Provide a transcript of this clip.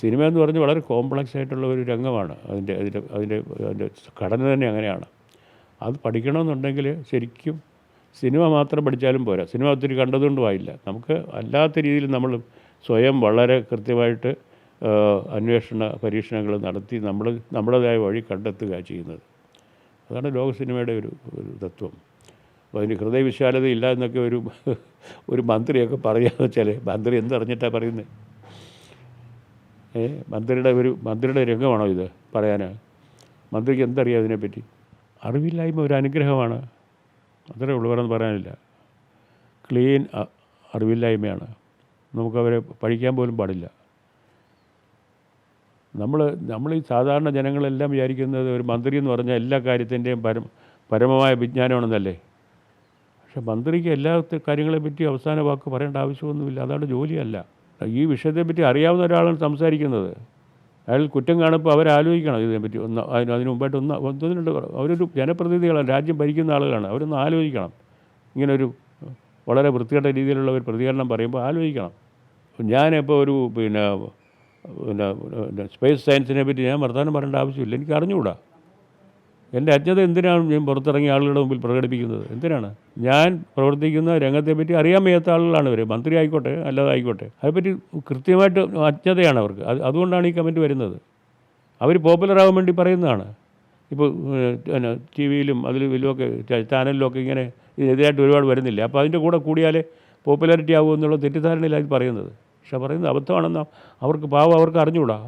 Cinema എന്ന് പറഞ്ഞാൽ വളരെ കോംപ്ലക്സ് ആയിട്ടുള്ള ഒരു രംഗമാണ്. അതിൻ്റെ ഘടന തന്നെ അങ്ങനെയാണ്. അത് പഠിക്കണമെന്നുണ്ടെങ്കിൽ ശരിക്കും സിനിമ മാത്രം പഠിച്ചാലും പോരാ. സിനിമ ഒത്തിരി കണ്ടതുകൊണ്ടും ആയില്ല. നമുക്ക് അല്ലാത്ത രീതിയിൽ നമ്മൾ സ്വയം വളരെ കൃത്യമായിട്ട് അന്വേഷണ പരീക്ഷണങ്ങൾ നടത്തി നമ്മുടേതായ വഴി കണ്ടെത്തുക ചെയ്യുന്നത്. അതാണ് ലോക സിനിമയുടെ ഒരു തത്വം. അപ്പോൾ അതിന് ഹൃദയവിശാലതയില്ല എന്നൊക്കെ ഒരു മന്ത്രിയൊക്കെ പറയാന്ന് വെച്ചാൽ മന്ത്രി എന്തറിഞ്ഞിട്ടാണ് പറയുന്നത്? മന്ത്രിയുടെ രംഗമാണോ ഇത് പറയാൻ? മന്ത്രിക്ക് എന്തറിയാം ഇതിനെപ്പറ്റി? അറിവില്ലായ്മ ഒരു അനുഗ്രഹമാണ്. അത്രേ ഉള്ളൂ, വേറൊന്നും പറയാനില്ല. ക്ലീൻ അറിവില്ലായ്മയാണ്. നമുക്കവരെ പഠിക്കാൻ പോലും പാടില്ല. നമ്മൾ ഈ സാധാരണ ജനങ്ങളെല്ലാം വിചാരിക്കുന്നത് ഒരു മന്ത്രി എന്ന് പറഞ്ഞാൽ എല്ലാ കാര്യത്തിൻ്റെയും പരമമായ വിജ്ഞാനമാണെന്നല്ലേ. പക്ഷെ മന്ത്രിക്ക് എല്ലാ കാര്യങ്ങളെ പറ്റി അവസാന വാക്ക് പറയേണ്ട ആവശ്യമൊന്നുമില്ല. അതാണ് ജോലിയല്ല. ഈ വിഷയത്തെപ്പറ്റി അറിയാവുന്ന ഒരാളാണ് സംസാരിക്കുന്നത്. അയാൾ കുറ്റം കാണുമ്പോൾ അവരാലോചിക്കണം ഇതിനെപ്പറ്റി. അതിന് മുമ്പായിട്ട് ഒന്നിനുണ്ട്. അവരൊരു ജനപ്രതിനിധികളാണ്, രാജ്യം ഭരിക്കുന്ന ആളുകളാണ്. അവരൊന്ന് ആലോചിക്കണം. ഇങ്ങനൊരു വളരെ വൃത്തികെട്ട രീതിയിലുള്ള ഒരു പ്രതികരണം പറയുമ്പോൾ ആലോചിക്കണം. ഞാനിപ്പോൾ ഒരു പിന്നെ സ്പേസ് സയൻസിനെ പറ്റി ഞാൻ വർത്തമാനം പറയേണ്ട ആവശ്യമില്ല. എനിക്ക് അറിഞ്ഞുകൂടാ. എൻ്റെ അജ്ഞത എന്തിനാണ് ഞാൻ പുറത്തിറങ്ങിയ ആളുകളുടെ മുമ്പിൽ പ്രകടിപ്പിക്കുന്നത്? എന്തിനാണ്? ഞാൻ പ്രവർത്തിക്കുന്ന രംഗത്തെപ്പറ്റി അറിയാൻ വയ്യാത്ത ആളുകളാണ് ഇവർ. മന്ത്രി ആയിക്കോട്ടെ അല്ലാതായിക്കോട്ടെ, അതേപ്പറ്റി കൃത്യമായിട്ട് അജ്ഞതയാണ് അവർക്ക്. അതുകൊണ്ടാണ് ഈ കമൻറ്റ് വരുന്നത്. അവർ പോപ്പുലറാകാൻ വേണ്ടി പറയുന്നതാണ്. ഇപ്പോൾ ടി വിയിലും ഇതിലുമൊക്കെ ചാനലിലൊക്കെ ഇങ്ങനെ ഇതിനെതിരായിട്ട് ഒരുപാട് വരുന്നില്ല. അപ്പോൾ അതിൻ്റെ കൂടെ കൂടിയാലേ പോപ്പുലാരിറ്റി ആകുമെന്നുള്ള തെറ്റിദ്ധാരണയിലാണ് ഇത് പറയുന്നത്. പക്ഷെ പറയുന്നത് അബദ്ധമാണെന്ന് അവർക്ക് അറിഞ്ഞുകൂടാ.